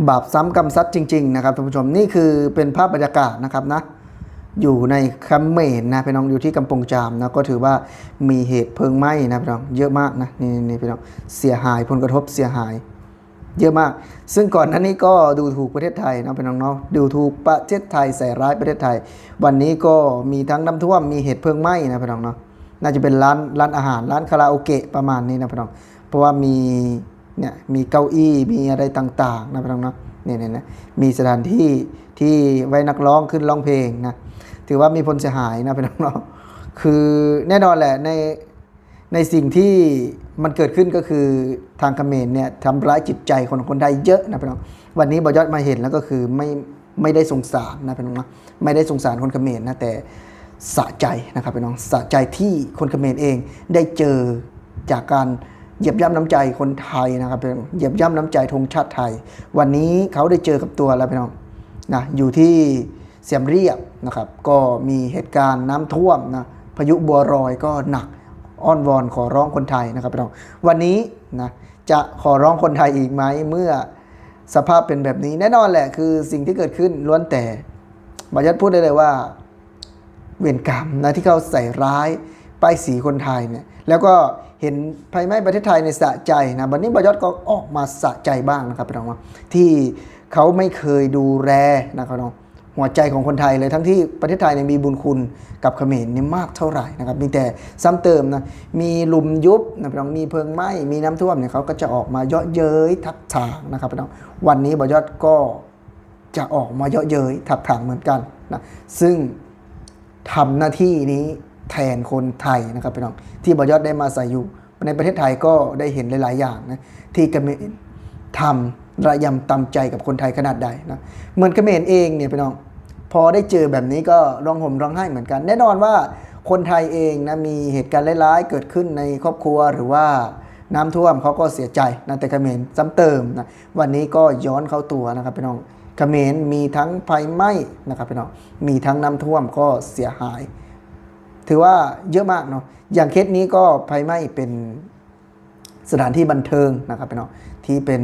บาปซ้ำกรรมซัดจริงๆนะครับท่านผู้ชมนี่คือเป็นภาพบรรยากาศนะครับนะอยู่ในเขมรนะพี่น้องอยู่ที่กำปงจามนะก็ถือว่ามีเหตุเพลิงไหม้นะพี่น้องเยอะมากนะนี่พี่น้องเสียหายผลกระทบเสียหายเยอะมากซึ่งก่อนหน้านี้ก็ดูถูกประเทศไทยนะพี่น้องเนาะดูถูกประเทศไทยใส่ร้ายประเทศไทยวันนี้ก็มีทั้งน้ำท่วมมีเหตุเพลิงไหม้นะพี่น้องเนาะน่าจะเป็นร้านอาหารร้านคาราโอเกะประมาณนี้นะพี่น้องเพราะว่ามีเก้าอี้มีอะไรต่างๆนะพี่น้องเนาะเนี่ยนะมีสถานที่ที่ไว้นักร้องขึ้นร้องเพลงนะถือว่ามีผลเสียหายนะพี่น้องเนาะคือแน่นอนแหละในสิ่งที่มันเกิดขึ้นก็คือทางเขมรเนี่ยทำร้ายจิตใจคนไทยเยอะนะพี่น้องวันนี้บอยอดมาเห็นแล้วก็คือไม่ได้สงสารนะพี่น้องนะไม่ได้สงสารคนเขมรนะแต่สะใจนะครับพี่น้องสะใจที่คนเขมรเองได้เจอจากการเหยียบย่ำน้ำใจคนไทยนะครับพี่น้องเหยียบย่ำน้ำใจธงชาติไทยวันนี้เขาได้เจอกับตัวแล้วพี่น้องนะอยู่ที่เสียมเรียบนะครับก็มีเหตุการณ์น้ำท่วมนะพายุบัวรอยก็หนักอ้อนวอนขอร้องคนไทยนะครับพี่น้องวันนี้นะจะขอร้องคนไทยอีกไหมเมื่อสภาพเป็นแบบนี้แน่นอนแหละคือสิ่งที่เกิดขึ้นล้วนแต่บรรยัติพูดได้เลยว่าเวรกรรมนะที่เขาใส่ร้ายป้ายสีคนไทยเนี่ยแล้วก็เห็นภัยไหม้ประเทศไทยในสะใจนะวันนี้บรรยัติก็ออกมาสะใจบ้างนะครับพี่น้องที่เขาไม่เคยดูแลนะครับน้องหัวใจของคนไทยเลยทั้งที่ประเทศไทยเนี่ยมีบุญคุณกับเขมรเนี่ยมากเท่าไหร่นะครับมีแต่ซ้ำเติมนะมีหลุมยุบนะพี่น้องมีเพลิงไหม้มีน้ำท่วมเนี่ยเขาก็จะออกมาเยาะเย้ยทักถางนะครับพี่น้องวันนี้บอยอดก็จะออกมาเยาะเย้ยทักถางเหมือนกันนะซึ่งทำหน้าที่นี้แทนคนไทยนะครับพี่น้องที่บอยอดได้มาใส่อยู่ในประเทศไทยก็ได้เห็นหลายๆอย่างนะที่เขมรทำระยำตำใจกับคนไทยขนาดใดนะเหมือนเขมรเองเนี่ยพี่น้องพอได้เจอแบบนี้ก็ร้องห่มร้องไห้เหมือนกันแน่นอนว่าคนไทยเองนะมีเหตุการณ์ร้ายๆเกิดขึ้นในครอบครัวหรือว่าน้ำท่วมเขาก็เสียใจนะแต่เขมรซ้ำเติมนะวันนี้ก็ย้อนเข้าตัวนะครับพี่น้องเขมรมีทั้งไฟไหม้นะครับพี่น้องมีทั้งน้ำท่วมก็เสียหายถือว่าเยอะมากเนาะอย่างเคสนี้ก็ไฟไหม้เป็นสถานที่บันเทิงนะครับพี่น้องที่เป็น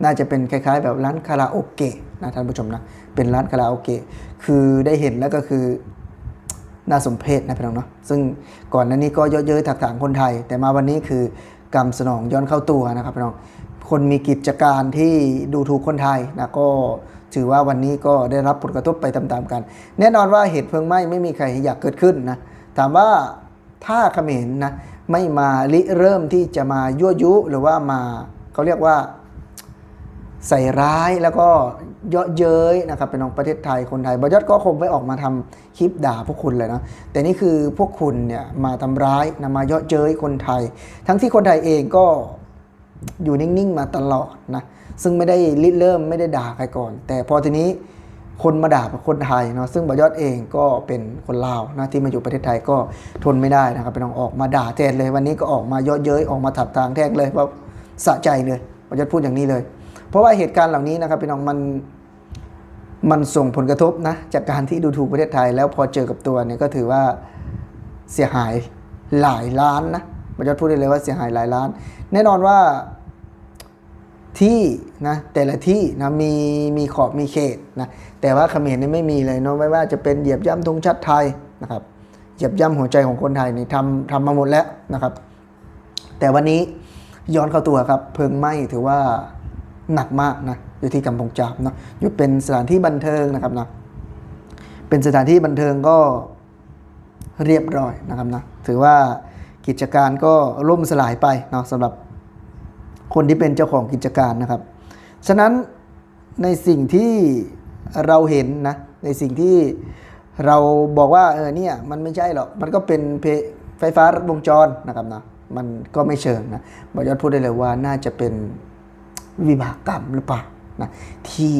น่าจะเป็นคล้ายๆแบบร้านคาราโอเกะนะท่านผู้ชมนะเป็นร้านคาราโอเกะคือได้เห็นแล้วก็คือน่าสมเพชนะพี่น้องเนาะซึ่งก่อนหน้านี้ก็เยอะเย้ยถักถางคนไทยแต่มาวันนี้คือกรรมสนองย้อนเข้าตัวนะครับพี่น้องคนมีกิจการที่ดูถูกคนไทยนะก็ถือว่าวันนี้ก็ได้รับผลกระทบไปตามๆกันแน่นอนว่าเหตุเพลิงไหม้ไม่มีใครอยากเกิดขึ้นนะถามว่าถ้าเขมรนะไม่มาริเริ่มที่จะมายั่วยุหรือว่ามาเขาเรียกว่าใส่ร้ายแล้วก็เยาะเย้ยนะครับเป็นของประเทศไทยคนไทยบอยอดก็คงไม่ออกมาทำคลิปด่าพวกคุณเลยนะแต่นี่คือพวกคุณเนี่ยมาทำร้ายนะมาเยาะเย้ยคนไทยทั้งที่คนไทยเองก็อยู่นิ่งๆมาตลอดนะซึ่งไม่ได้ริเริ่มไม่ได้ด่าใครก่อนแต่พอทีนี้คนมาด่าคนไทยเนาะซึ่งบอยอดเองก็เป็นคนลาวนะที่มาอยู่ประเทศไทยก็ทนไม่ได้นะครับเป็นต้องออกมาด่าแทนเลยวันนี้ก็ออกมาเยาะเย้ยออกมาถักทางแทนเลยว่าสะใจเลยบอยอดพูดอย่างนี้เลยเพราะว่าเหตุการณ์เหล่านี้นะครับพี่น้องมันส่งผลกระทบนะจากการที่ดูถูกประเทศไทยแล้วพอเจอกับตัวเนี่ยก็ถือว่าเสียหายหลายล้านนะบอยอดพูดได้เลยว่าเสียหายหลายล้านแน่นอนว่าที่นะแต่ละที่นะมีขอบมีเขตนะแต่ว่าเขมรนี่ไม่มีเลยเนาะไม่ว่าจะเป็นเหยียบย่ำธงชาติไทยนะครับเหยียบย่ำหัวใจของคนไทยนี่ทำมาหมดแล้วนะครับแต่วันนี้ย้อนเข้าตัวครับเพลิงไหม้ถือว่าหนักมากนะอยู่ที่กำปงจามเนาะอยู่เป็นสถานที่บันเทิงนะครับนะเป็นสถานที่บันเทิงก็เรียบร้อยนะครับนะถือว่ากิจการก็ล่มสลายไปเนาะสำหรับคนที่เป็นเจ้าของกิจการนะครับฉะนั้นในสิ่งที่เราเห็นนะในสิ่งที่เราบอกว่าเนี่ยมันไม่ใช่หรอกมันก็เป็นไฟฟ้ารัดวงจรนะครับนะมันก็ไม่เชิงนะบอยอดพูดได้เลยว่าน่าจะเป็นวิบากกรรมหรือเปล่านะที่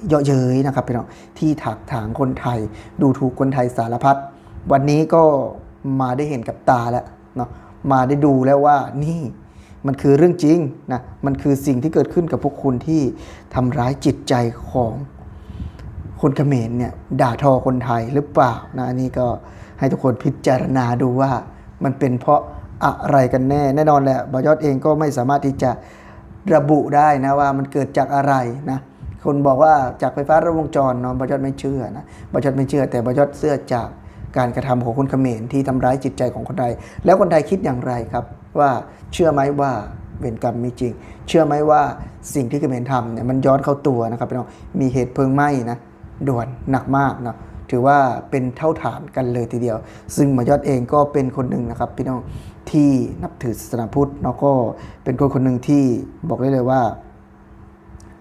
เยาะเย้ยนะครับพี่น้องที่ถักถางคนไทยดูถูกคนไทยสารพัดวันนี้ก็มาได้เห็นกับตาแล้วเนาะมาได้ดูแล้วว่านี่มันคือเรื่องจริงนะมันคือสิ่งที่เกิดขึ้นกับพวกคุณที่ทำร้ายจิตใจของคนเขมรเนี่ยด่าทอคนไทยหรือเปล่านะอันนี้ก็ให้ทุกคนพิจารณาดูว่ามันเป็นเพราะอะไรกันแน่แน่นอนแหละบอยอดเองก็ไม่สามารถที่จะระบุได้นะว่ามันเกิดจากอะไรนะค คนบอกว่าจากไฟฟ้ารัดวงจรเนาะบอยอดไม่เชื่อนะบอยอดไม่เชื่อแต่บอยอดเชื่อจากการกระทำของคนเขมรที่ทำร้ายจิตใจของคนไทยแล้วคนไทยคิดอย่างไรครับว่าเชื่อไหมว่าเวรกรรมมีจริงเชื่อไหมว่าสิ่งที่เขมรทำเนี่ยมันย้อนเข้าตัวนะครับพี่น้องมีเหตุเพลิงไหม้นะด่วนหนักมากเนาะถือว่าเป็นเท่าฐานกันเลยทีเดียว ซึ่งหมอยอดเองก็เป็นคนหนึ่งนะครับพี่น้องที่นับถือศาสนาพุทธเนาะก็เป็นคนหนึ่งที่บอกได้เลยว่า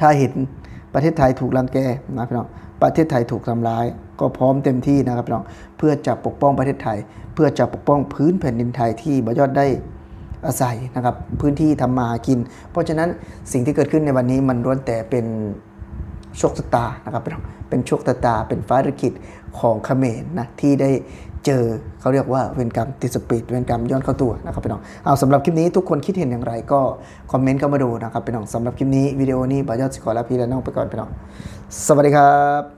ถ้าเห็นประเทศไทยถูกรังแกนะพี่น้องประเทศไทยถูกทำร้ายก็พร้อมเต็มที่นะครับพี่น้องเพื่อจะปกป้องประเทศไทย เพื่อจะปกป้องพื้นแผ่นดินไทยที่หมอยอดได้อาศัยนะครับพื้นที่ทำมาหากิน เพราะฉะนั้นสิ่งที่เกิดขึ้นในวันนี้มันล้วนแต่เป็นโชคชะตานะครับเป็นโชคชะตาเป็นฟ้าลิขิตของเขมรนะที่ได้เจอเขาเรียกว่าเวรกรรมติดสปีดเวรกรรมย้อนเข้าตัวนะครับพี่น้องเอาสำหรับคลิปนี้ทุกคนคิดเห็นอย่างไรก็คอมเมนต์เข้ามาดูนะครับพี่น้องสำหรับคลิปนี้วิดีโอนี้บอยอดสิขอลาพี่และน้องไปก่อนพี่น้องสวัสดีครับ